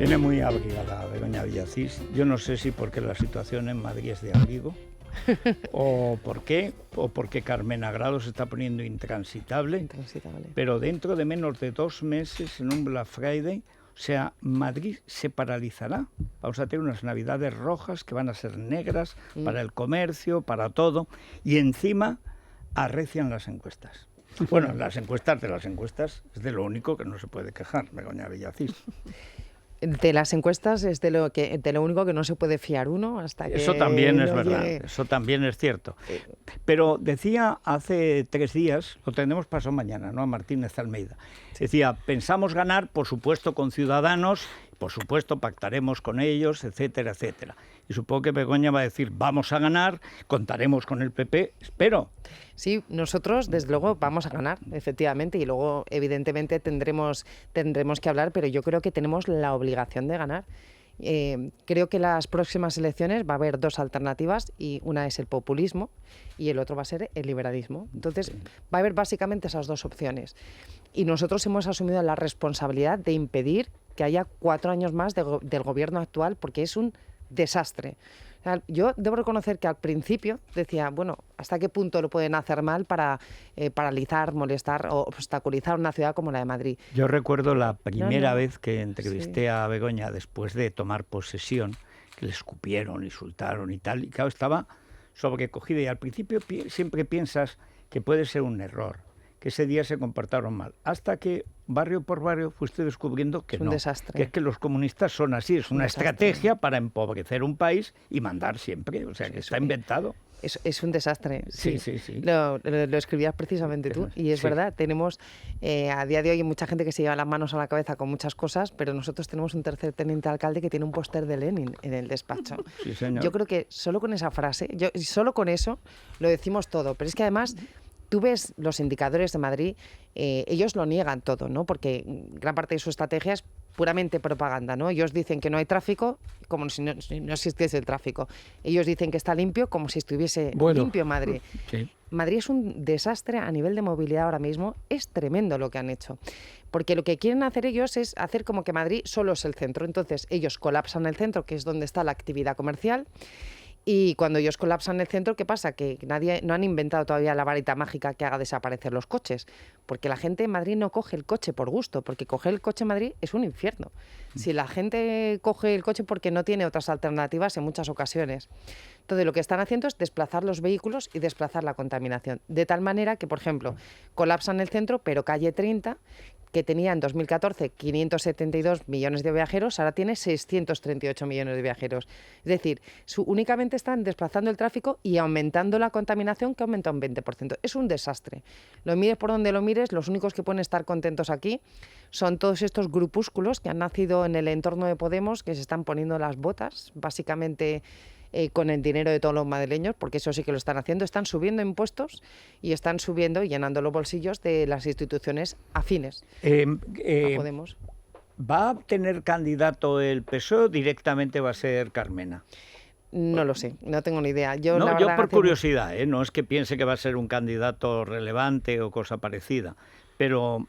Viene muy abrigada Begoña Villacís. Yo no sé si porque la situación en Madrid es de abrigo o porque Carmena Grado se está poniendo intransitable. Pero dentro de menos de 2 meses, en un Black Friday, o sea, Madrid se paralizará. Vamos a tener unas navidades rojas que van a ser negras para el comercio, para todo. Y encima arrecian las encuestas. Bueno, las encuestas es de lo único que no se puede quejar, Begoña Villacís. De las encuestas es de lo único que no se puede fiar uno hasta que... Eso también es no verdad, llegue... eso también es cierto. Pero decía hace 3 días, lo tendremos pasado mañana, ¿no?, a Martínez Almeida. Decía, pensamos ganar, por supuesto, con Ciudadanos, por supuesto, pactaremos con ellos, etcétera, etcétera. Y supongo que Begoña va a decir, vamos a ganar, contaremos con el PP, espero. Sí, nosotros desde luego vamos a ganar, efectivamente, y luego evidentemente tendremos que hablar, pero yo creo que tenemos la obligación de ganar. Creo que las próximas elecciones va a haber 2 alternativas y una es el populismo y el otro va a ser el liberalismo. Entonces va a haber básicamente esas 2 opciones. Y nosotros hemos asumido la responsabilidad de impedir que haya 4 años más del gobierno actual porque es un desastre. O sea, yo debo reconocer que al principio decía, bueno, ¿hasta qué punto lo pueden hacer mal para paralizar, molestar o obstaculizar una ciudad como la de Madrid? Yo recuerdo la primera vez que entrevisté a Begoña después de tomar posesión, que le escupieron, insultaron y tal, y claro, estaba sobrecogida y al principio siempre piensas que puede ser un error, que ese día se comportaron mal, hasta que barrio por barrio fuiste descubriendo que es un desastre. Que es que los comunistas son así, es una estrategia para empobrecer un país y mandar siempre, o sea, que está inventado. Es un desastre, sí. Sí. Lo escribías precisamente tú, y es verdad, tenemos a día de hoy mucha gente que se lleva las manos a la cabeza con muchas cosas, pero nosotros tenemos un tercer teniente alcalde que tiene un póster de Lenin en el despacho. Sí, señor. Yo creo que solo con esa frase, solo con eso lo decimos todo, pero es que además... Tú ves los indicadores de Madrid, ellos lo niegan todo, ¿no? Porque gran parte de su estrategia es puramente propaganda, ¿no? Ellos dicen que no hay tráfico, como si no existiese el tráfico. Ellos dicen que está limpio, como si estuviese limpio Madrid. Sí. Madrid es un desastre a nivel de movilidad ahora mismo. Es tremendo lo que han hecho. Porque lo que quieren hacer ellos es hacer como que Madrid solo es el centro. Entonces, ellos colapsan el centro, que es donde está la actividad comercial. Y cuando ellos colapsan el centro, ¿qué pasa? Que no han inventado todavía la varita mágica que haga desaparecer los coches. Porque la gente en Madrid no coge el coche por gusto, porque coger el coche en Madrid es un infierno. Si la gente coge el coche porque no tiene otras alternativas en muchas ocasiones. Entonces, lo que están haciendo es desplazar los vehículos y desplazar la contaminación. De tal manera que, por ejemplo, colapsan el centro, pero calle 30, que tenía en 2014 572 millones de viajeros, ahora tiene 638 millones de viajeros. Es decir, únicamente están desplazando el tráfico y aumentando la contaminación, que aumenta un 20%. Es un desastre. Lo mires por donde lo mires, los únicos que pueden estar contentos aquí son todos estos grupúsculos que han nacido en el entorno de Podemos, que se están poniendo las botas, básicamente... con el dinero de todos los madrileños, porque eso sí que lo están haciendo, están subiendo impuestos y están subiendo y llenando los bolsillos de las instituciones afines a Podemos. ¿Va a tener candidato el PSOE o directamente va a ser Carmena? No lo sé, no tengo ni idea. Yo por curiosidad, no es que piense que va a ser un candidato relevante o cosa parecida, pero...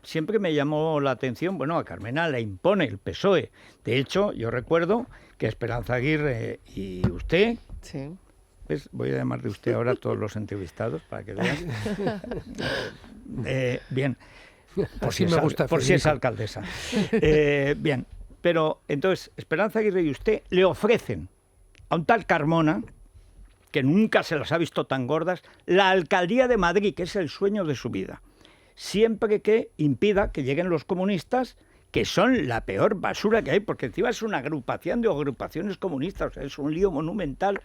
siempre me llamó la atención, bueno, a Carmena le impone el PSOE. De hecho, yo recuerdo que Esperanza Aguirre y usted, sí. ¿Ves? Voy a llamar de usted ahora a todos los entrevistados para que vean. Bien, por si es alcaldesa. Bien, pero entonces Esperanza Aguirre y usted le ofrecen a un tal Carmona, que nunca se las ha visto tan gordas, la alcaldía de Madrid, que es el sueño de su vida. Siempre que impida que lleguen los comunistas, que son la peor basura que hay, porque encima es una agrupación de agrupaciones comunistas, o sea, es un lío monumental.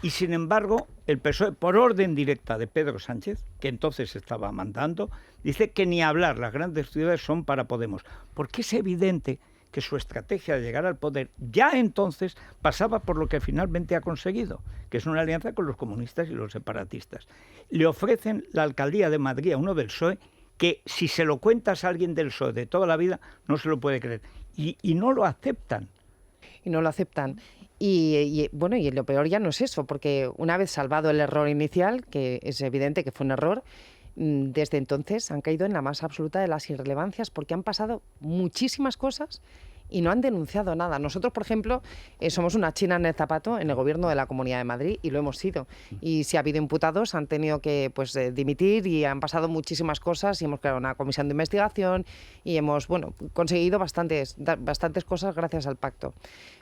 Y sin embargo, el PSOE, por orden directa de Pedro Sánchez, que entonces estaba mandando, dice que ni hablar, las grandes ciudades son para Podemos, porque es evidente que su estrategia de llegar al poder ya entonces pasaba por lo que finalmente ha conseguido, que es una alianza con los comunistas y los separatistas. Le ofrecen la alcaldía de Madrid a uno del PSOE, que si se lo cuentas a alguien del PSOE de toda la vida, no se lo puede creer. Y no lo aceptan. Y no lo aceptan. Y bueno, y lo peor ya no es eso, porque una vez salvado el error inicial, que es evidente que fue un error, desde entonces han caído en la más absoluta de las irrelevancias, porque han pasado muchísimas cosas y no han denunciado nada. Nosotros, por ejemplo, somos una china en el zapato en el gobierno de la Comunidad de Madrid y lo hemos sido. Y si ha habido imputados, han tenido que dimitir y han pasado muchísimas cosas y hemos creado una comisión de investigación y hemos conseguido bastantes cosas gracias al pacto.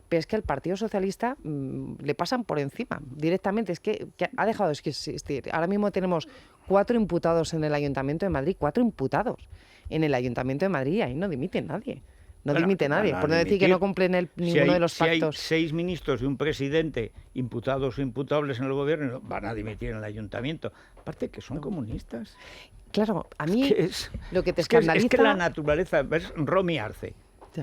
Pero es que el Partido Socialista le pasan por encima directamente. Es que ha dejado de existir. Ahora mismo tenemos 4 imputados en el Ayuntamiento de Madrid, 4 imputados en el Ayuntamiento de Madrid, y ahí no dimite nadie. No dimite nadie, por no decir que no cumplen ninguno de los pactos. Si hay 6 ministros y un presidente imputados o imputables en el gobierno, van a dimitir en el ayuntamiento. Aparte que son comunistas. Claro, a mí lo que te escandaliza... Es que la naturaleza, ¿ves? Romy Arce.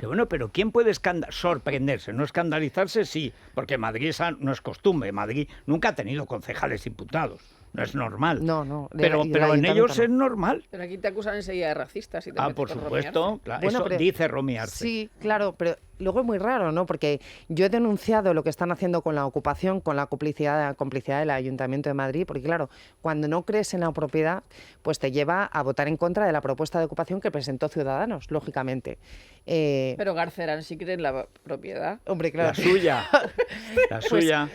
Bueno, pero ¿quién puede sorprenderse? No escandalizarse, sí, porque Madrid no es costumbre. Madrid nunca ha tenido concejales imputados. No es normal. No. Pero en ellos es normal. Pero aquí te acusan enseguida de racistas. Y te por supuesto. Claro, eso dice Romy Arce. Sí, claro, pero luego es muy raro, ¿no? Porque yo he denunciado lo que están haciendo con la ocupación, con la complicidad del Ayuntamiento de Madrid, porque claro, cuando no crees en la propiedad, pues te lleva a votar en contra de la propuesta de ocupación que presentó Ciudadanos, lógicamente. Pero Garcerán sí cree en la propiedad. Hombre, claro. La suya.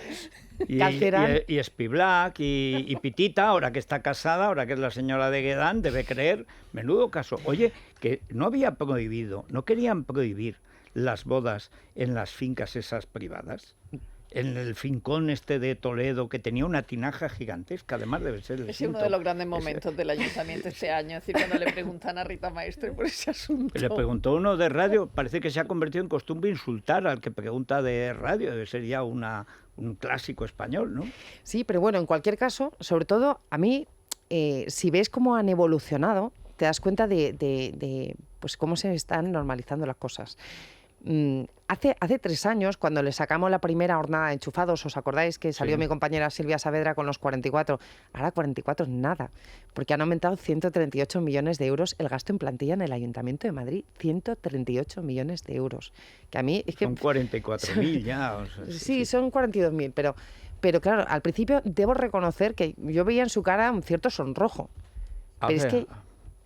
Y Spivak y Pitita, ahora que está casada, ahora que es la señora de Guedán, debe creer. Menudo caso. Oye, que no querían prohibir las bodas en las fincas esas privadas. En el fincón de Toledo, que tenía una tinaja gigantesca, además debe ser el Ese es uno de los grandes momentos del ayuntamiento este año, es decir, cuando le preguntan a Rita Maestre por ese asunto. Le preguntó uno de radio, parece que se ha convertido en costumbre insultar al que pregunta de radio, debe ser ya un clásico español, ¿no? Sí, pero bueno, en cualquier caso, sobre todo a mí, si ves cómo han evolucionado, te das cuenta de pues cómo se están normalizando las cosas. Hace 3 años, cuando le sacamos la primera jornada de enchufados, ¿os acordáis que salió mi compañera Silvia Saavedra con los 44? Ahora 44 es nada, porque han aumentado 138 millones de euros el gasto en plantilla en el Ayuntamiento de Madrid. 138 millones de euros. Que a mí es que... Son 44.000 ya. O sea, sí, son 42.000, pero claro, al principio debo reconocer que yo veía en su cara un cierto sonrojo. Pero es que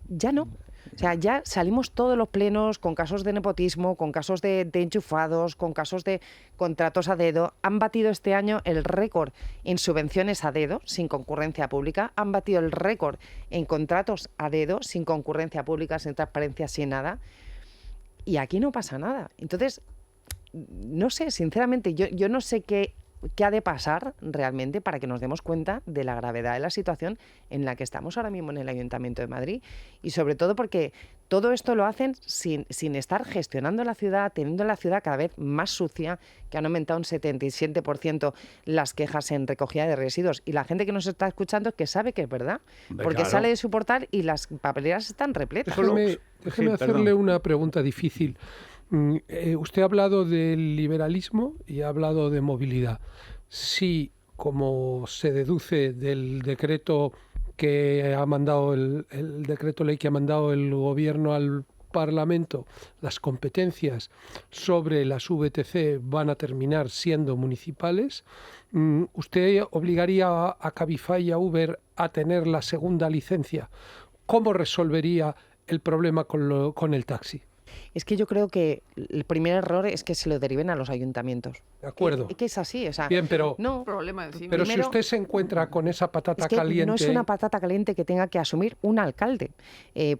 ya no. O sea, ya salimos todos los plenos con casos de nepotismo, con casos de enchufados, con casos de contratos a dedo. Han batido este año el récord en subvenciones a dedo, sin concurrencia pública. Han batido el récord en contratos a dedo, sin concurrencia pública, sin transparencia, sin nada. Y aquí no pasa nada. Entonces, no sé, sinceramente, yo no sé qué ha de pasar realmente para que nos demos cuenta de la gravedad de la situación en la que estamos ahora mismo en el Ayuntamiento de Madrid, y sobre todo porque todo esto lo hacen sin estar gestionando la ciudad, teniendo la ciudad cada vez más sucia, que han aumentado un 77% las quejas en recogida de residuos, y la gente que nos está escuchando que sabe que es verdad, porque claro, sale de su portal y las papeleras están repletas. Déjeme hacerle una pregunta difícil. Usted ha hablado del liberalismo y ha hablado de movilidad. Si, como se deduce del decreto que ha mandado el decreto ley que ha mandado el gobierno al Parlamento, las competencias sobre las VTC van a terminar siendo municipales, ¿usted obligaría a Cabify y a Uber a tener la segunda licencia? ¿Cómo resolvería el problema con el taxi? Es que yo creo que el primer error es que se lo deriven a los ayuntamientos. De acuerdo. Que es así, o sea... Bien, pero, no, problema encima. Pero primero, si usted se encuentra con esa patata caliente... No es una patata caliente que tenga que asumir un alcalde,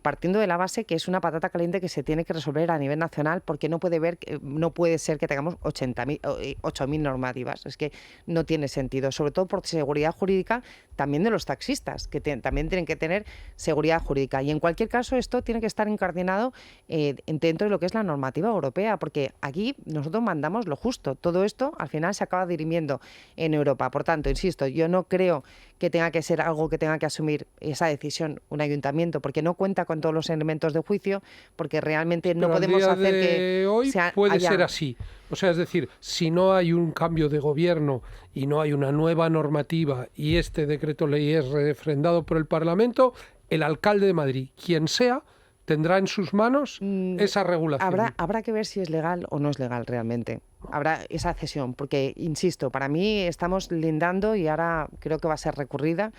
partiendo de la base que es una patata caliente que se tiene que resolver a nivel nacional, porque no puede ser que tengamos 8.000 normativas. Es que no tiene sentido, sobre todo por seguridad jurídica también de los taxistas, que también tienen que tener seguridad jurídica. Y en cualquier caso esto tiene que estar incardinado dentro de lo que es la normativa europea, porque aquí nosotros mandamos lo justo. Todo esto al final se acaba dirimiendo en Europa. Por tanto, insisto, yo no creo que tenga que ser algo que tenga que asumir esa decisión un ayuntamiento, porque no cuenta con todos los elementos de juicio, porque realmente no podemos hacer que hoy puede ser así. O sea, es decir, si no hay un cambio de gobierno y no hay una nueva normativa y este decreto ley es refrendado por el Parlamento, el alcalde de Madrid, quien sea, tendrá en sus manos esa regulación. Habrá que ver si es legal o no es legal realmente. Habrá esa cesión, porque, insisto, para mí estamos lindando y ahora creo que va a ser recurrida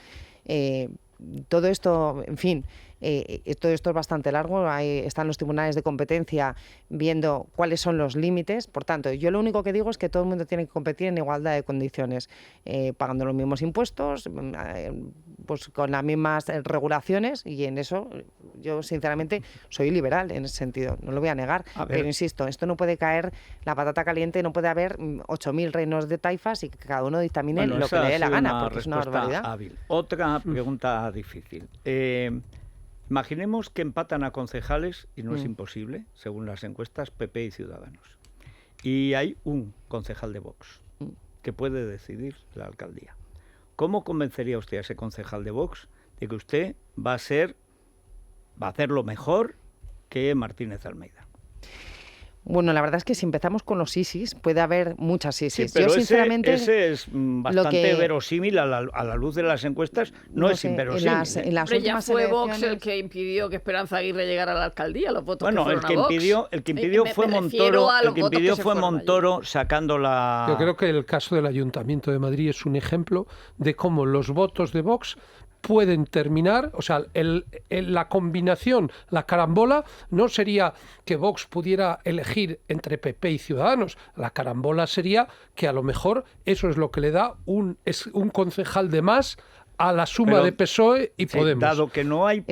todo esto, en fin, todo esto es bastante largo, están los tribunales de competencia viendo cuáles son los límites. Por tanto, yo lo único que digo es que todo el mundo tiene que competir en igualdad de condiciones, pagando los mismos impuestos, pues con las mismas regulaciones, y en eso yo sinceramente soy liberal en ese sentido, no lo voy a negar, pero insisto, esto no puede caer la patata caliente, no puede haber 8.000 reinos de taifas y que cada uno dictamine lo que le dé la gana, porque es una barbaridad. Hábil. Otra pregunta difícil. Imaginemos que empatan a concejales, y no es imposible, según las encuestas, PP y Ciudadanos. Y hay un concejal de Vox que puede decidir la alcaldía. ¿Cómo convencería usted a ese concejal de Vox de que usted va a hacerlo mejor que Martínez Almeida? Bueno, la verdad es que si empezamos con los ISIS, puede haber muchas ISIS. Sí, pero yo, sinceramente, ese es bastante verosímil a la luz de las encuestas, no es inverosímil. En las Pero ya fue Vox elecciones... el que impidió que Esperanza Aguirre llegara a la alcaldía, los votos bueno, que fueron a Vox. el que impidió fue Montoro sacando la... Yo creo que el caso del Ayuntamiento de Madrid es un ejemplo de cómo los votos de Vox pueden terminar, o sea, la combinación, la carambola, no sería que Vox pudiera elegir entre PP y Ciudadanos. La carambola sería que a lo mejor eso es lo que le da un concejal de más a la suma de PSOE y Podemos. Dado que no hay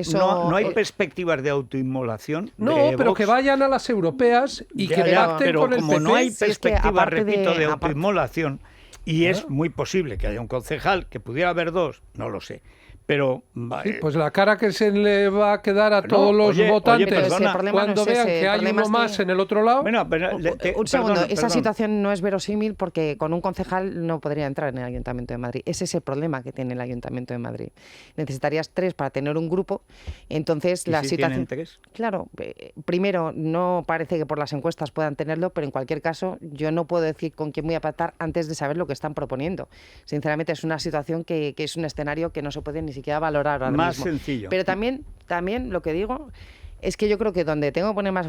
perspectivas de autoinmolación. No, pero Vox, que vayan a las europeas y que pacten con el PP. Pero como no hay perspectivas, repito, de aparte... autoinmolación, y es muy posible que haya un concejal, que pudiera haber dos, no lo sé. Pero sí, pues la cara que se le va a quedar a todos los votantes cuando vean que hay uno más en el otro lado. Bueno, pero un segundo, esa situación no es verosímil porque con un concejal no podría entrar en el Ayuntamiento de Madrid. Ese es el problema que tiene el Ayuntamiento de Madrid. Necesitarías 3 para tener un grupo. Entonces la situación. Claro, primero no parece que por las encuestas puedan tenerlo, pero en cualquier caso yo no puedo decir con quién voy a pactar antes de saber lo que están proponiendo. Sinceramente es una situación que es un escenario que no se puede ni siquiera valorar ahora más mismo. Sencillo. Pero también lo que digo es que yo creo que donde tengo que poner más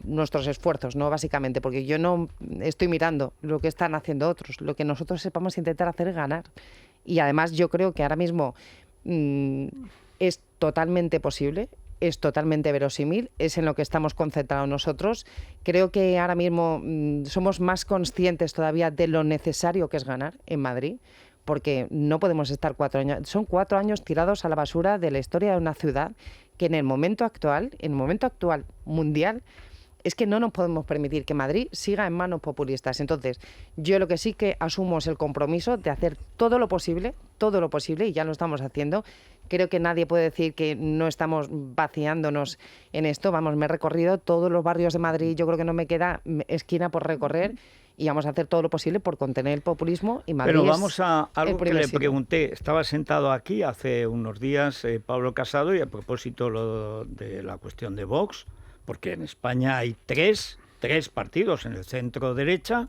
nuestros esfuerzos, ¿no? Básicamente, porque yo no estoy mirando lo que están haciendo otros, lo que nosotros sepamos intentar hacer es ganar. Y además yo creo que ahora mismo es totalmente posible, es totalmente verosímil, es en lo que estamos concentrados nosotros. Creo que ahora mismo somos más conscientes todavía de lo necesario que es ganar en Madrid, porque no podemos estar 4 años... Son 4 años tirados a la basura de la historia de una ciudad que en el momento actual mundial, es que no nos podemos permitir que Madrid siga en manos populistas. Entonces, yo lo que sí que asumo es el compromiso de hacer todo lo posible, y ya lo estamos haciendo. Creo que nadie puede decir que no estamos vaciándonos en esto. Vamos, me he recorrido todos los barrios de Madrid, yo creo que no me queda esquina por recorrer, y vamos a hacer todo lo posible por contener el populismo y Madrid. Pero vamos a algo que le pregunté. Estaba sentado aquí hace unos días Pablo Casado, y a propósito de la cuestión de Vox, porque en España hay tres partidos en el centro derecha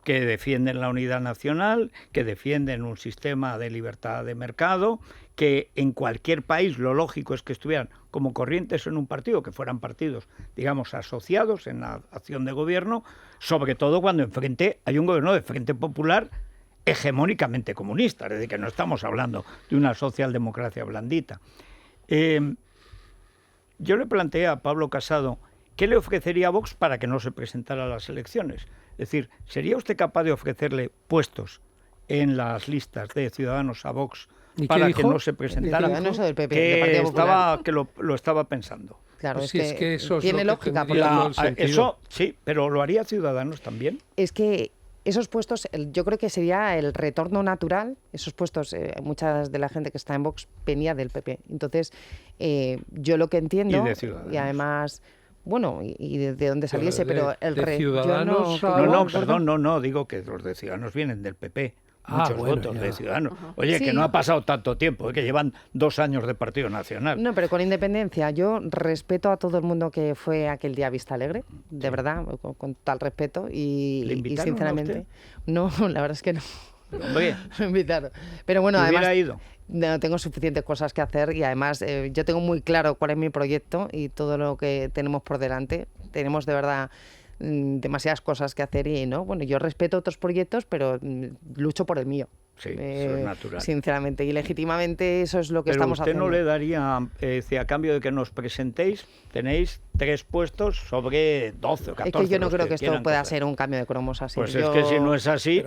que defienden la unidad nacional, que defienden un sistema de libertad de mercado, que en cualquier país lo lógico es que estuvieran como corrientes en un partido, que fueran partidos, digamos, asociados en la acción de gobierno, sobre todo cuando enfrente hay un gobierno de Frente Popular hegemónicamente comunista, es decir, que no estamos hablando de una socialdemocracia blandita. Yo le planteé a Pablo Casado qué le ofrecería a Vox para que no se presentara a las elecciones. Es decir, ¿sería usted capaz de ofrecerle puestos en las listas de Ciudadanos a Vox para que no se presentara? Del PP, que lo estaba pensando. Claro, pues es que eso tiene es lógica. Eso sí, pero ¿lo haría Ciudadanos también? Es que esos puestos, yo creo que sería el retorno natural. Esos puestos, mucha de la gente que está en Vox venía del PP. Entonces, yo lo que entiendo, y además... Bueno, y de dónde saliese, pero el Ciudadanos no, digo que los de Ciudadanos vienen del PP. Muchos votos de Ciudadanos. Oye, sí, que no ha pasado tanto tiempo, que llevan 2 años de Partido Nacional. No, pero con independencia, yo respeto a todo el mundo que fue aquel día a Vista Alegre, de verdad, con tal respeto. Y sinceramente, no, la verdad es que no. Oye, me invitaron. Pero bueno, además... ido. No, tengo suficientes cosas que hacer y además yo tengo muy claro cuál es mi proyecto y todo lo que tenemos por delante. Tenemos de verdad demasiadas cosas que hacer y no, bueno, yo respeto otros proyectos, pero lucho por el mío. Sí, eso es natural. Sinceramente y legítimamente eso es lo que Pero estamos haciendo. usted no le daría, a cambio de que nos presentéis, tenéis 3 puestos sobre 12 o 14. Es que yo no creo que esto pueda coger. ser un cambio de cromos así. Pues es que si no es así...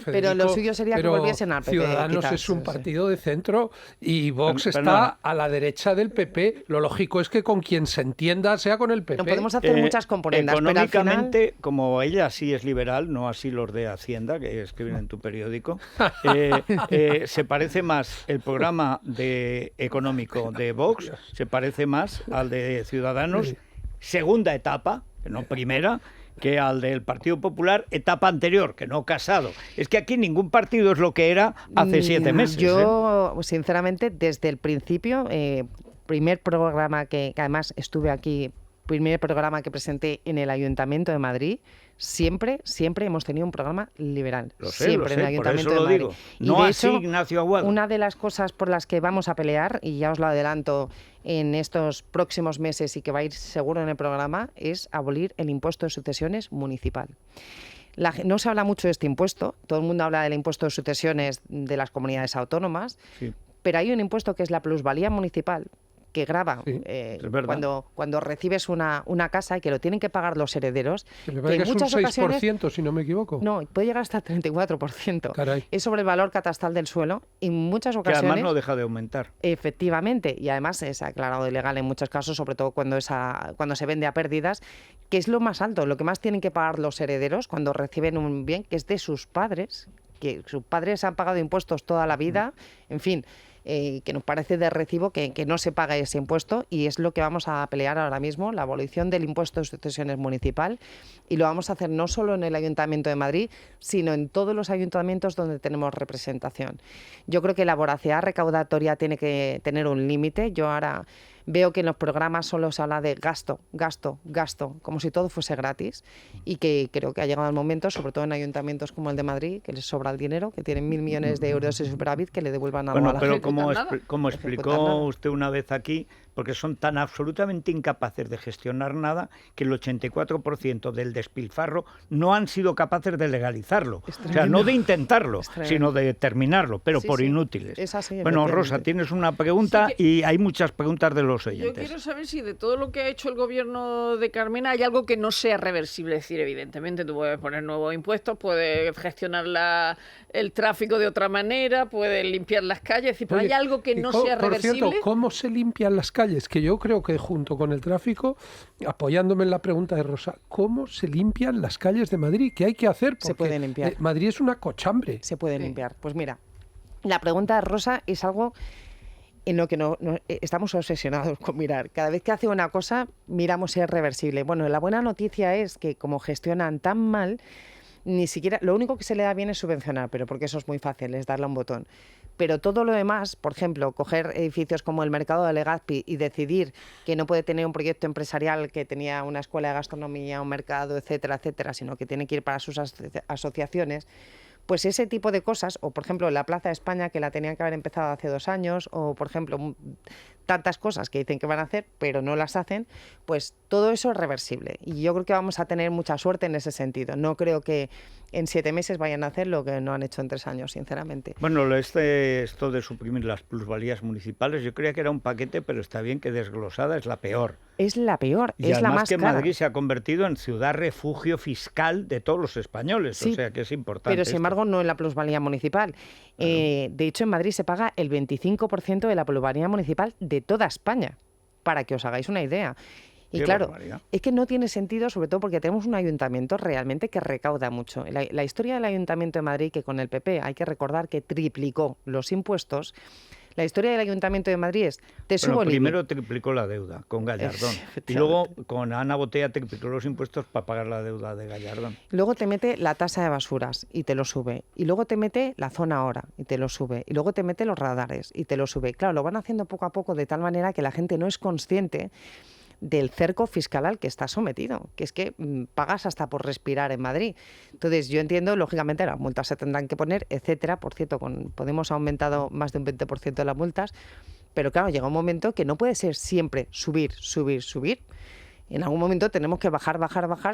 Pero lo suyo sería que volviesen al PP. Ciudadanos quizás, es un sí. partido de centro y Vox Pero está no. a la derecha del PP. Lo lógico es que con quien se entienda sea con el PP. No podemos hacer muchas componendas, pero al final... Económicamente, como ella sí es liberal, no así los de Hacienda, que escriben en tu periódico, se parece más el programa económico de Vox, se parece más al de Ciudadanos, segunda etapa, que no primera, que al del Partido Popular, etapa anterior, que no Casado. Es que aquí ningún partido es lo que era hace 7 meses. Yo, sinceramente, desde el principio, primer programa que además estuve aquí, primer programa que presenté en el Ayuntamiento de Madrid, siempre hemos tenido un programa liberal. Lo sé, siempre en el por Ayuntamiento eso lo de Madrid. digo. Y No de así hecho, Ignacio Aguado. una de las cosas por las que vamos a pelear, y ya os lo adelanto en estos próximos meses y que va a ir seguro en el programa, es abolir el impuesto de sucesiones municipal. No se habla mucho de este impuesto, todo el mundo habla del impuesto de sucesiones de las comunidades autónomas, Sí. pero hay un impuesto que es la plusvalía municipal, que grava es verdad. cuando recibes una casa y que lo tienen que pagar los herederos. Que me parece que es un 6%, si no me equivoco. No, puede llegar hasta el 34%. Caray. Es sobre el valor catastral del suelo y en muchas Que ocasiones... además no deja de aumentar. Efectivamente, y además es aclarado ilegal en muchos casos, sobre todo cuando se vende a pérdidas, que es lo más alto, lo que más tienen que pagar los herederos cuando reciben un bien que es de sus padres, que sus padres han pagado impuestos toda la vida, en fin... que nos parece de recibo que no se pague ese impuesto y es lo que vamos a pelear ahora mismo, la abolición del impuesto de sucesiones municipal, y lo vamos a hacer no solo en el Ayuntamiento de Madrid, sino en todos los ayuntamientos donde tenemos representación. Yo creo que la voracidad recaudatoria tiene que tener un límite. Yo ahora veo que en los programas solo se habla de gasto, como si todo fuese gratis, y que creo que ha llegado el momento, sobre todo en ayuntamientos como el de Madrid, que les sobra el dinero, que tienen 1.000 millones de euros de superávit, que le devuelvan algo a la gente. Como explicó usted una vez aquí, porque son tan absolutamente incapaces de gestionar nada que el 84% del despilfarro no han sido capaces de legalizarlo. O sea, no de intentarlo, sino de terminarlo, pero por inútiles. Es así, bueno, Rosa, tienes una pregunta y hay muchas preguntas de los oyentes. Yo quiero saber si de todo lo que ha hecho el gobierno de Carmena hay algo que no sea reversible. Es decir, evidentemente tú puedes poner nuevos impuestos, puedes gestionar el tráfico de otra manera, puedes limpiar las calles, pero hay algo que no sea reversible. Por cierto, ¿cómo se limpian las calles? Que yo creo que junto con el tráfico, apoyándome en la pregunta de Rosa, ¿cómo se limpian las calles de Madrid? ¿Qué hay que hacer? Porque se puede limpiar. Madrid es una cochambre. Se puede limpiar. Pues mira, la pregunta de Rosa es algo en lo que no estamos obsesionados con mirar. Cada vez que hace una cosa, miramos si es reversible. Bueno, la buena noticia es que como gestionan tan mal, ni siquiera, lo único que se le da bien es subvencionar, pero porque eso es muy fácil, es darle a un botón. Pero todo lo demás, por ejemplo, coger edificios como el Mercado de Legazpi y decidir que no puede tener un proyecto empresarial que tenía una escuela de gastronomía, un mercado, etcétera, etcétera, sino que tiene que ir para sus asociaciones, pues ese tipo de cosas, o por ejemplo la Plaza de España, que la tenían que haber empezado hace 2 años, o por ejemplo tantas cosas que dicen que van a hacer, pero no las hacen, pues todo eso es reversible. Y yo creo que vamos a tener mucha suerte en ese sentido. No creo que en 7 meses vayan a hacer lo que no han hecho en 3 años, sinceramente. Bueno, esto de suprimir las plusvalías municipales, yo creía que era un paquete, pero está bien que desglosada es la peor. Es la peor, y es la más que cara. Madrid se ha convertido en ciudad refugio fiscal de todos los españoles, sí, o sea que es importante. Pero sin embargo no en la plusvalía municipal. Claro. De hecho en Madrid se paga el 25% de la plusvalía municipal de toda España, para que os hagáis una idea. Y qué claro, barbaridad. Es que no tiene sentido, sobre todo porque tenemos un ayuntamiento realmente que recauda mucho. La historia del Ayuntamiento de Madrid, que con el PP hay que recordar que triplicó los impuestos. La historia del Ayuntamiento de Madrid es, primero triplicó la deuda con Gallardón y luego con Ana Botea triplicó los impuestos para pagar la deuda de Gallardón. Luego te mete la tasa de basuras y te lo sube, y luego te mete la zona hora y te lo sube, y luego te mete los radares y te lo sube. Claro, lo van haciendo poco a poco de tal manera que la gente no es consciente del cerco fiscal al que está sometido, que es que pagas hasta por respirar en Madrid. Entonces, yo entiendo, lógicamente, las multas se tendrán que poner, etcétera. Por cierto, con Podemos ha aumentado más de un 20% de las multas, pero claro, llega un momento que no puede ser siempre subir. En algún momento tenemos que bajar,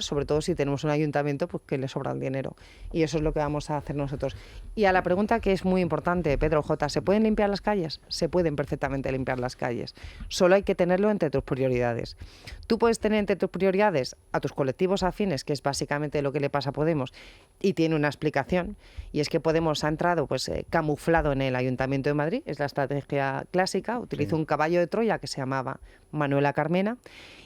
sobre todo si tenemos un ayuntamiento pues que le sobra el dinero. Y eso es lo que vamos a hacer nosotros. Y a la pregunta que es muy importante, Pedro J., ¿se pueden limpiar las calles? Se pueden perfectamente limpiar las calles. Solo hay que tenerlo entre tus prioridades. Tú puedes tener entre tus prioridades a tus colectivos afines, que es básicamente lo que le pasa a Podemos, y tiene una explicación, y es que Podemos ha entrado pues camuflado en el Ayuntamiento de Madrid, es la estrategia clásica, utilizó un caballo de Troya que se llamaba Manuela Carmena,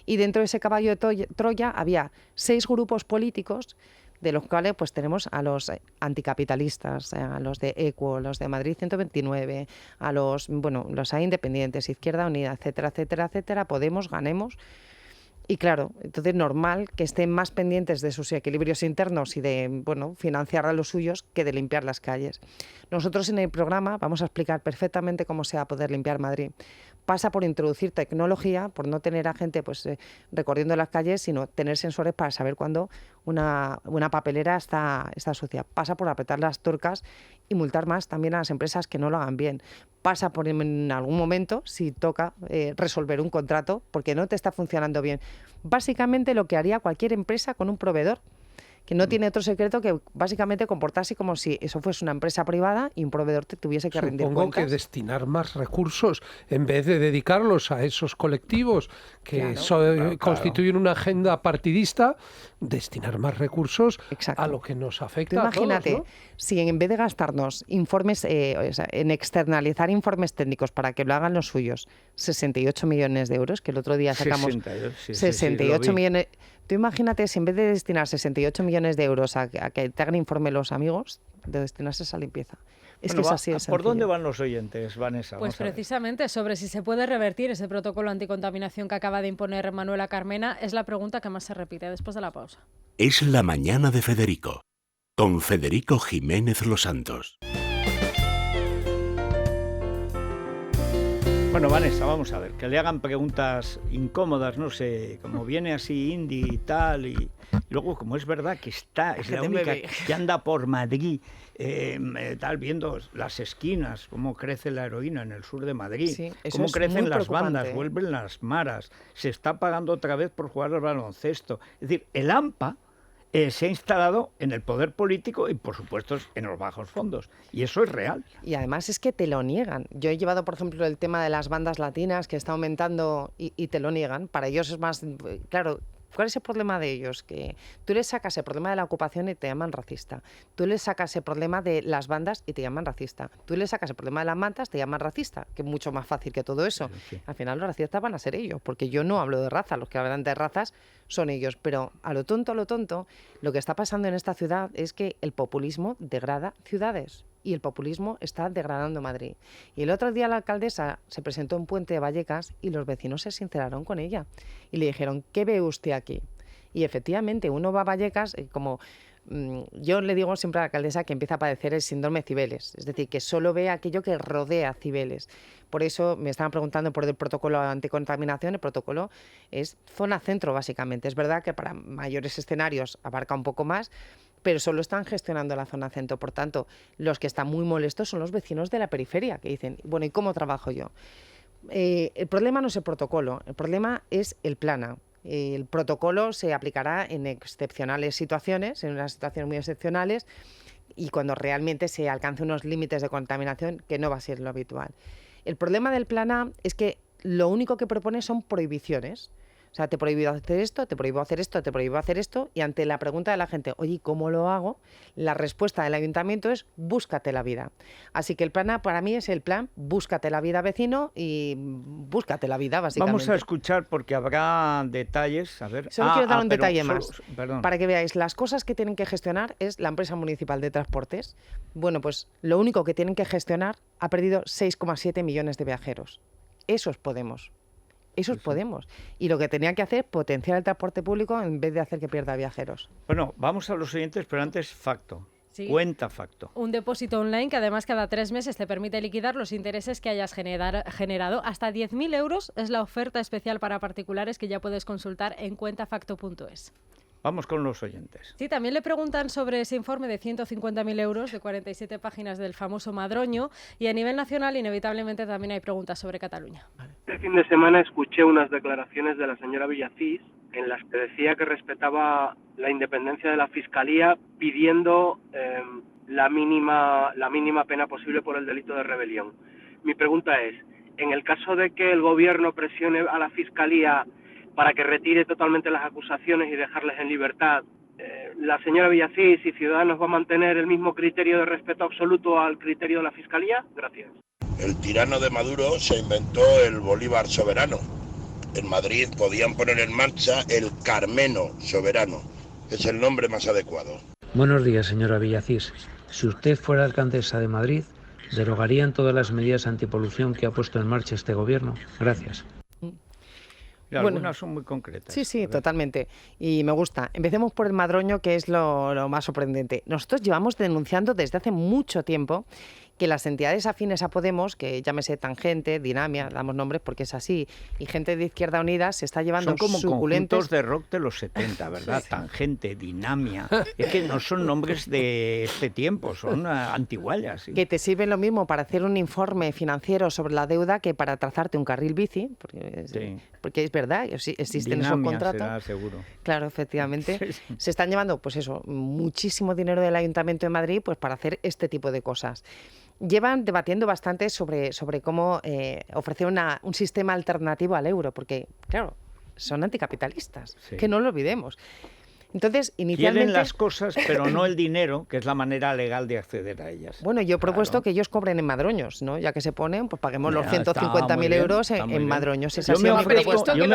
y dentro de ese caballo de Troya había 6 grupos políticos, de los cuales pues tenemos a los anticapitalistas, a los de ECUO, los de Madrid 129, a los hay independientes, Izquierda Unida, etcétera, etcétera, etcétera, Podemos, Ganemos. Y claro, entonces normal que estén más pendientes de sus equilibrios internos y de financiar a los suyos que de limpiar las calles. Nosotros en el programa vamos a explicar perfectamente cómo se va a poder limpiar Madrid. Pasa por introducir tecnología, por no tener a gente recorriendo las calles, sino tener sensores para saber cuándo una papelera está sucia. Pasa por apretar las tuercas y multar más también a las empresas que no lo hagan bien. Pasa por en algún momento, si toca, resolver un contrato porque no te está funcionando bien. Básicamente lo que haría cualquier empresa con un proveedor, que no tiene otro secreto que básicamente comportarse como si eso fuese una empresa privada y un proveedor te tuviese que rendir cuentas. Supongo que destinar más recursos en vez de dedicarlos a esos colectivos que constituyen una agenda partidista, destinar más recursos a lo que nos afecta. Tú imagínate, a todos, ¿no? Si en vez de gastarnos informes, en externalizar informes técnicos para que lo hagan los suyos, 68 millones de euros, que el otro día sacamos 68 millones. Tú imagínate si en vez de destinar 68 millones de euros a que te hagan informe los amigos, de destinarse a esa limpieza. Es que es así de sencillo. ¿Por dónde van los oyentes, Vanessa? Pues precisamente sobre si se puede revertir ese protocolo anticontaminación que acaba de imponer Manuela Carmena es la pregunta que más se repite después de la pausa. Es la mañana de Federico, con Federico Jiménez Los Santos. Bueno, Vanessa, vamos a ver, que le hagan preguntas incómodas, no sé, como viene así Indy y tal, y luego como es verdad que es la única que anda por Madrid, tal, viendo las esquinas, cómo crece la heroína en el sur de Madrid, sí, cómo crecen las bandas, vuelven las maras, se está pagando otra vez por jugar al baloncesto. Es decir, el AMPA se ha instalado en el poder político y, por supuesto, en los bajos fondos. Y eso es real. Y además es que te lo niegan. Yo he llevado, por ejemplo, el tema de las bandas latinas, que está aumentando y te lo niegan. Para ellos es más... Claro, ¿cuál es el problema de ellos? Que tú les sacas el problema de la ocupación y te llaman racista. Tú les sacas el problema de las bandas y te llaman racista. Tú les sacas el problema de las mantas, te llaman racista, que es mucho más fácil que todo eso. Sí. Al final los racistas van a ser ellos, porque yo no hablo de raza, los que hablan de razas son ellos. Pero a lo tonto, lo que está pasando en esta ciudad es que el populismo degrada ciudades. Y el populismo está degradando Madrid. Y el otro día la alcaldesa se presentó en Puente de Vallecas y los vecinos se sinceraron con ella. Y le dijeron, ¿qué ve usted aquí? Y efectivamente, uno va a Vallecas como... Yo le digo siempre a la alcaldesa que empieza a padecer el síndrome Cibeles, es decir, que solo ve aquello que rodea Cibeles. Por eso me estaban preguntando por el protocolo anticontaminación. El protocolo es zona centro, básicamente. Es verdad que para mayores escenarios abarca un poco más, pero solo están gestionando la zona centro. Por tanto, los que están muy molestos son los vecinos de la periferia, que dicen, bueno, ¿y cómo trabajo yo? El problema no es el protocolo, el problema es el plana. El protocolo se aplicará en excepcionales situaciones, en unas situaciones muy excepcionales, y cuando realmente se alcance unos límites de contaminación, que no va a ser lo habitual. El problema del plan A es que lo único que propone son prohibiciones. O sea, te prohíbo hacer esto, te prohíbo hacer esto, te prohíbo hacer esto, y ante la pregunta de la gente, oye, ¿cómo lo hago?, la respuesta del ayuntamiento es búscate la vida. Así que el plan A para mí es el plan búscate la vida, vecino, y búscate la vida, básicamente. Vamos a escuchar porque habrá detalles. A ver. Solo quiero dar un detalle más. Para que veáis, las cosas que tienen que gestionar es la empresa municipal de transportes. Bueno, pues lo único que tienen que gestionar ha perdido 6,7 millones de viajeros. Eso es Podemos. Eso es Podemos. Y lo que tenía que hacer es potenciar el transporte público en vez de hacer que pierda viajeros. Bueno, vamos a los siguientes, pero antes facto. Sí. Cuenta facto. Un depósito online que además cada 3 meses te permite liquidar los intereses que hayas generado. Hasta 10.000 euros es la oferta especial para particulares que ya puedes consultar en cuentafacto.es. Vamos con los oyentes. Sí, también le preguntan sobre ese informe de 150.000 euros de 47 páginas del famoso Madroño, y a nivel nacional inevitablemente también hay preguntas sobre Cataluña. Este fin de semana escuché unas declaraciones de la señora Villacís en las que decía que respetaba la independencia de la Fiscalía, pidiendo la mínima pena posible por el delito de rebelión. Mi pregunta es, en el caso de que el Gobierno presione a la Fiscalía para que retire totalmente las acusaciones y dejarles en libertad, ¿la señora Villacís y Ciudadanos va a mantener el mismo criterio de respeto absoluto al criterio de la Fiscalía? Gracias. El tirano de Maduro se inventó el Bolívar soberano. En Madrid podían poner en marcha el Carmeno soberano. Es el nombre más adecuado. Buenos días, señora Villacís. Si usted fuera alcaldesa de Madrid, ¿derogarían todas las medidas antipolución que ha puesto en marcha este gobierno? Gracias. Algunas son muy concretas. Sí, totalmente. Y me gusta. Empecemos por el Madroño, que es lo más sorprendente. Nosotros llevamos denunciando desde hace mucho tiempo que las entidades afines a Podemos, que llámese Tangente, Dinamia, damos nombres porque es así, y gente de Izquierda Unida se está llevando son como suculentes... conjuntos de rock de los 70, ¿verdad? Sí. Tangente, Dinamia. Es que no son nombres de este tiempo, son antiguallas. ¿Sí? Que te sirven lo mismo para hacer un informe financiero sobre la deuda que para trazarte un carril bici, porque es verdad, existen Dinamia esos contratos. Será, seguro. Claro, efectivamente. Sí. Se están llevando, pues eso, muchísimo dinero del Ayuntamiento de Madrid pues para hacer este tipo de cosas. Llevan debatiendo bastante sobre cómo ofrecer un sistema alternativo al euro, porque, claro, son anticapitalistas, sí. Que no lo olvidemos. Entonces, inicialmente... Quieren las cosas, pero no el dinero, que es la manera legal de acceder a ellas. Bueno, yo he propuesto que ellos cobren en madroños, ¿no? Ya que se ponen, pues paguemos los 150.000 euros en madroños. Yo me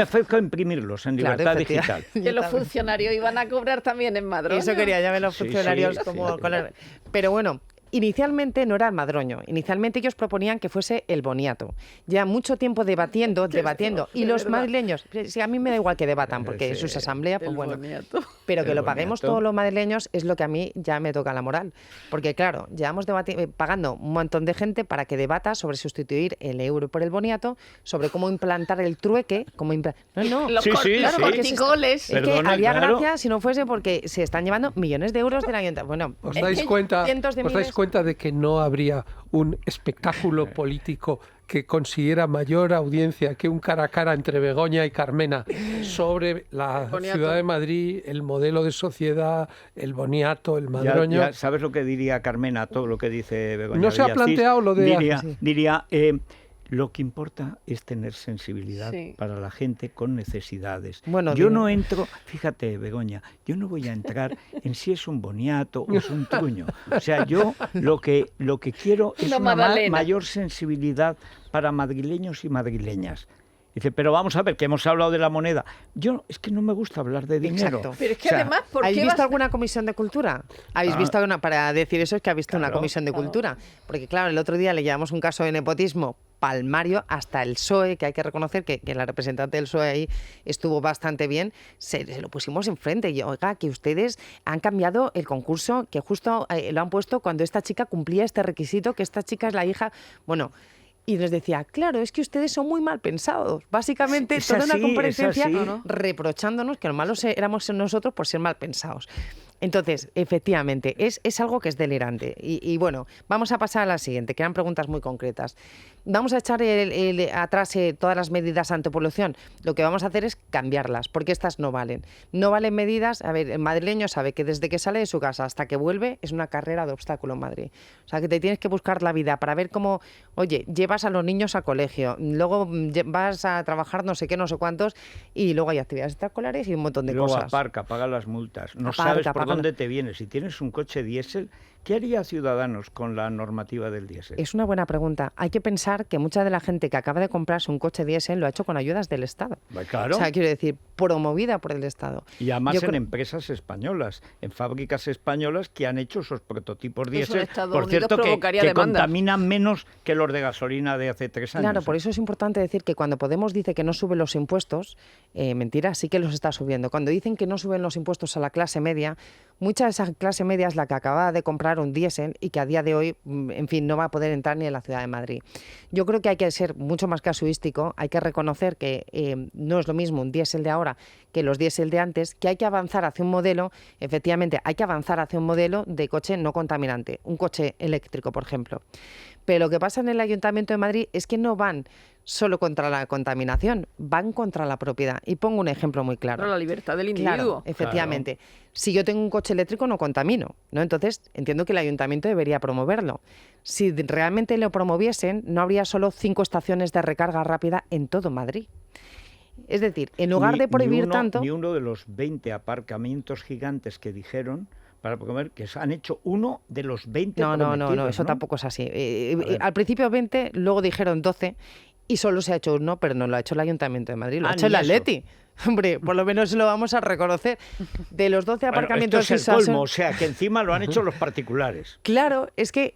ofrezco a imprimirlos en Libertad Digital. Que los funcionarios iban a cobrar también en madroños. Eso quería, ya ven los funcionarios como... Pero bueno... Inicialmente no era el madroño, inicialmente ellos proponían que fuese el boniato. Ya mucho tiempo debatiendo, y los madrileños, si a mí me da igual que debatan, porque eso es asamblea, pues bueno, pero que lo paguemos todos los madrileños es lo que a mí ya me toca la moral. Porque claro, llevamos pagando un montón de gente para que debata sobre sustituir el euro por el boniato, sobre cómo implantar el trueque, Los corticoles. Es que haría gracia si no fuese porque se están llevando millones de euros del ayuntamiento. Bueno, ¿os dais cuenta de que no habría un espectáculo político que consiguiera mayor audiencia que un cara a cara entre Begoña y Carmena sobre la ciudad de Madrid, el modelo de sociedad, el boniato, el madroño? Ya sabes lo que diría Carmena a todo lo que dice Begoña. No se ha planteado lo de... Diría lo que importa es tener sensibilidad para la gente con necesidades. Bueno, yo no entro, fíjate, Begoña, yo no voy a entrar en si es un boniato o es un truño. O sea, yo lo que quiero es una mayor sensibilidad para madrileños y madrileñas. Dice, pero vamos a ver, que hemos hablado de la moneda. Es que no me gusta hablar de dinero. Exacto. Pero es que además, ¿por qué ¿habéis visto alguna comisión de cultura? ¿Habéis visto para decir eso es que ha visto una comisión de cultura? Porque claro, el otro día le llevamos un caso de nepotismo palmario hasta el PSOE, que hay que reconocer que la representante del PSOE ahí estuvo bastante bien, se lo pusimos enfrente. Y oiga, que ustedes han cambiado el concurso, que justo lo han puesto cuando esta chica cumplía este requisito, que esta chica es la hija... Bueno... Y les decía, claro, es que ustedes son muy mal pensados. Básicamente, toda una comparecencia reprochándonos que los malos éramos nosotros por ser mal pensados. Entonces, efectivamente, es algo que es delirante. Y bueno, vamos a pasar a la siguiente, que eran preguntas muy concretas. Vamos a echar atrás todas las medidas antipolución. Lo que vamos a hacer es cambiarlas, porque estas no valen. No valen medidas... A ver, el madrileño sabe que desde que sale de su casa hasta que vuelve es una carrera de obstáculo en Madrid. O sea, que te tienes que buscar la vida para ver cómo, oye, llevas a los niños a colegio, luego vas a trabajar no sé qué, no sé cuántos, y luego hay actividades extraescolares y un montón de luego cosas. Aparca, paga las multas. No sabes por dónde te vienes. Si tienes un coche diésel, ¿qué haría Ciudadanos con la normativa del diésel? Es una buena pregunta. Hay que pensar que mucha de la gente que acaba de comprarse un coche diésel lo ha hecho con ayudas del Estado. Claro. O sea, quiero decir, promovida por el Estado. Y además empresas españolas, en fábricas españolas que han hecho esos prototipos diésel, por cierto, que contaminan menos que los de gasolina de hace 3 años. Claro, por eso es importante decir que cuando Podemos dice que no sube los impuestos, mentira, sí que los está subiendo. Cuando dicen que no suben los impuestos a la clase media, mucha de esa clase media es la que acaba de comprar un diésel y que a día de hoy, en fin, no va a poder entrar ni en la ciudad de Madrid. Yo creo que hay que ser mucho más casuístico, hay que reconocer que no es lo mismo un diésel de ahora que los diésel de antes, que hay que avanzar hacia un modelo, efectivamente, hay que avanzar hacia un modelo de coche no contaminante, un coche eléctrico, por ejemplo. Pero lo que pasa en el Ayuntamiento de Madrid es que no van solo contra la contaminación, van contra la propiedad. Y pongo un ejemplo muy claro. Contra la libertad del individuo. Claro, efectivamente. Claro. Si yo tengo un coche eléctrico no contamino, ¿no? Entonces entiendo que el Ayuntamiento debería promoverlo. Si realmente lo promoviesen, no habría solo 5 estaciones de recarga rápida en todo Madrid. Es decir, en lugar de prohibir tanto... Ni uno de los 20 aparcamientos gigantes que dijeron... para comer, que han hecho uno de los 20 No, eso tampoco es así. Al principio 20, luego dijeron 12 y solo se ha hecho uno, pero no lo ha hecho el Ayuntamiento de Madrid, lo ha hecho el Atleti. Hombre, por lo menos lo vamos a reconocer. De los 12 aparcamientos... Esto es el colmo, o sea, que encima lo han hecho los particulares. Claro, es que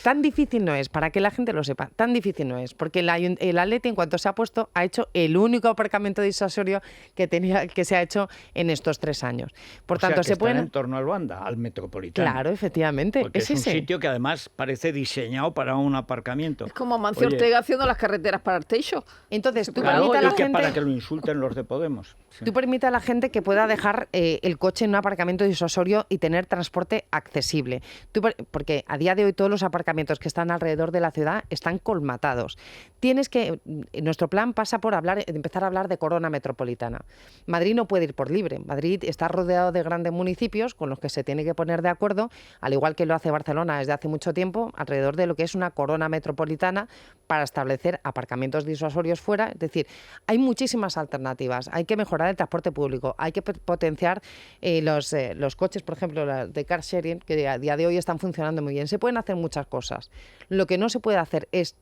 tan difícil no es, para que la gente lo sepa, tan difícil no es, porque el Atleti, en cuanto se ha puesto, ha hecho el único aparcamiento disuasorio que se ha hecho en estos 3 años. Por tanto, se pueden... en torno al Wanda, al Metropolitano. Claro, efectivamente. Porque es un sitio que además parece diseñado para un aparcamiento. Es como Amancio Ortega haciendo las carreteras para Arteixo. Entonces, tú permites a la gente... para que lo insulten los de Podemos. Sí. Tú permites a la gente que pueda dejar el coche en un aparcamiento disuasorio y tener transporte accesible. Porque a día de hoy todos los aparcamientos que están alrededor de la ciudad están colmatados. Nuestro plan pasa por empezar a hablar de corona metropolitana. Madrid no puede ir por libre. Madrid está rodeado de grandes municipios con los que se tiene que poner de acuerdo, al igual que lo hace Barcelona desde hace mucho tiempo, alrededor de lo que es una corona metropolitana para establecer aparcamientos disuasorios fuera. Es decir, hay muchísimas alternativas. Hay que mejorar el transporte público, hay que potenciar los coches, por ejemplo, de car sharing, que a día de hoy están funcionando muy bien. Se pueden hacer muchas cosas. Lo que no se puede hacer es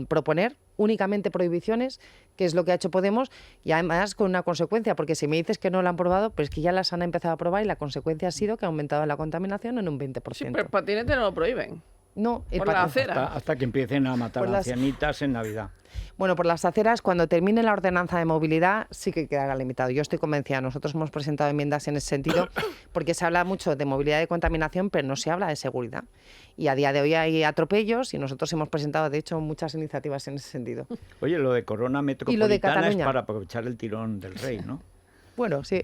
proponer únicamente prohibiciones, que es lo que ha hecho Podemos, y además con una consecuencia, porque si me dices que no lo han probado, pues que ya las han empezado a probar y la consecuencia ha sido que ha aumentado la contaminación en un 20%. Sí, pero el patinete no lo prohíben. No, por la acera. Hasta que empiecen a matar ancianitas en Navidad. Bueno, por las aceras, cuando termine la ordenanza de movilidad, sí que quedará limitado. Yo estoy convencida, nosotros hemos presentado enmiendas en ese sentido, porque se habla mucho de movilidad y contaminación, pero no se habla de seguridad. Y a día de hoy hay atropellos y nosotros hemos presentado, de hecho, muchas iniciativas en ese sentido. Oye, lo de corona metropolitana es para aprovechar el tirón del rey, ¿no? Bueno, sí.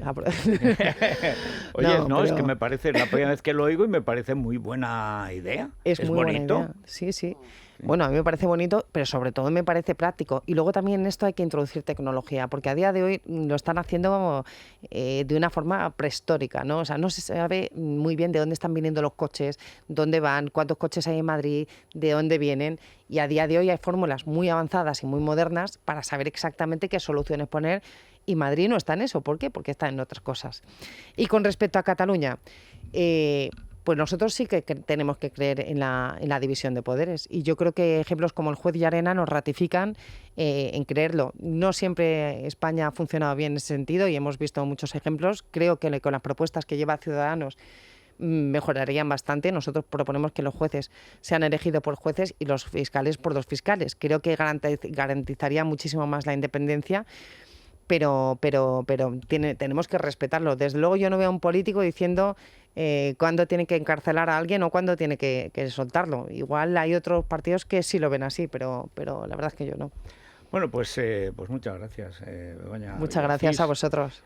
Oye, no, es que me parece, la primera vez que lo oigo y me parece muy buena idea. Es muy bonito. Buena idea. Sí, sí. Bueno, a mí me parece bonito, pero sobre todo me parece práctico. Y luego también en esto hay que introducir tecnología, porque a día de hoy lo están haciendo de una forma prehistórica, ¿no? O sea, no se sabe muy bien de dónde están viniendo los coches, dónde van, cuántos coches hay en Madrid, de dónde vienen. Y a día de hoy hay fórmulas muy avanzadas y muy modernas para saber exactamente qué soluciones poner. Y Madrid no está en eso. ¿Por qué? Porque está en otras cosas. Y con respecto a Cataluña, pues nosotros sí que tenemos que creer en la división de poderes. Y yo creo que ejemplos como el juez Llarena nos ratifican en creerlo. No siempre España ha funcionado bien en ese sentido y hemos visto muchos ejemplos. Creo que con las propuestas que lleva Ciudadanos mejorarían bastante. Nosotros proponemos que los jueces sean elegidos por jueces y los fiscales por los fiscales. Creo que garantizaría muchísimo más la independencia. Pero tenemos que respetarlo. Desde luego yo no veo a un político diciendo cuándo tiene que encarcelar a alguien o cuándo tiene que soltarlo. Igual hay otros partidos que sí lo ven así, pero la verdad es que yo no. Bueno, pues muchas gracias, Begoña. Muchas gracias a vosotros.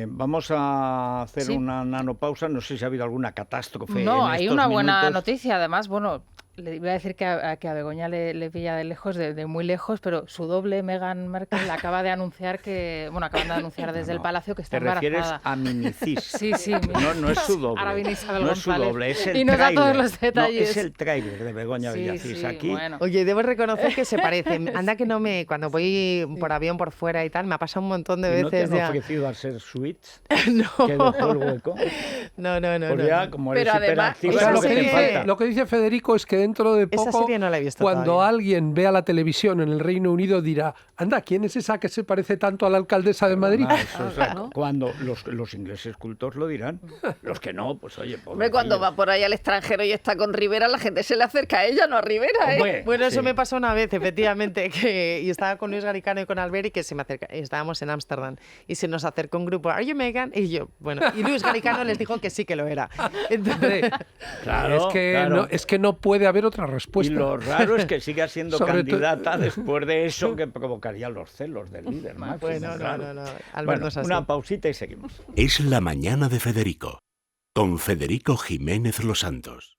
Vamos a hacer una nanopausa. No sé si ha habido alguna catástrofe. No, hay una buena noticia. Además, bueno, le iba a decir que a Begoña le pilla de lejos, de muy lejos, pero su doble, Meghan Markle, acaba de anunciar acaban de anunciar desde el Palacio que está embarazada. ¿Te refieres a Minicis? Sí. No es su doble. Ahora viene Isabel no es su doble, es el y nos da todos los detalles. No, es el tráiler de Begoña Villacís. Aquí. Bueno. Oye, debo reconocer que se parece. Anda que cuando voy por avión por fuera y tal, me ha pasado un montón de veces. ¿No te han ofrecido a ser suites? No. ¿Que dejó el hueco? No. Pues ya, como eres pero además, hiperactiva, es lo que te falta. Lo que dice Federico es que dentro de poco, no la he visto cuando todavía. alguien vea la televisión en el Reino Unido dirá, anda, ¿quién es esa que se parece tanto a la alcaldesa de Madrid? ¿No? Cuando los ingleses cultos lo dirán, los que no, pues oye... Hombre, cuando va por ahí al extranjero y está con Rivera, la gente se le acerca a ella, no a Rivera, ¿eh? Hombre, bueno, eso me pasó una vez, efectivamente, y estaba con Luis Garicano y con Albert y que se me acerca, estábamos en Ámsterdam y se nos acercó un grupo, ¿Are you Meghan? Y yo, bueno, y Luis Garicano les dijo que sí que lo era. Entonces, claro, es que no puede haber otra respuesta. Y lo raro es que siga siendo candidata después de eso que provocaría los celos del líder. Bueno, no. Albert no es así. Una pausita y seguimos. Es la mañana de Federico, con Federico Jiménez Los Santos.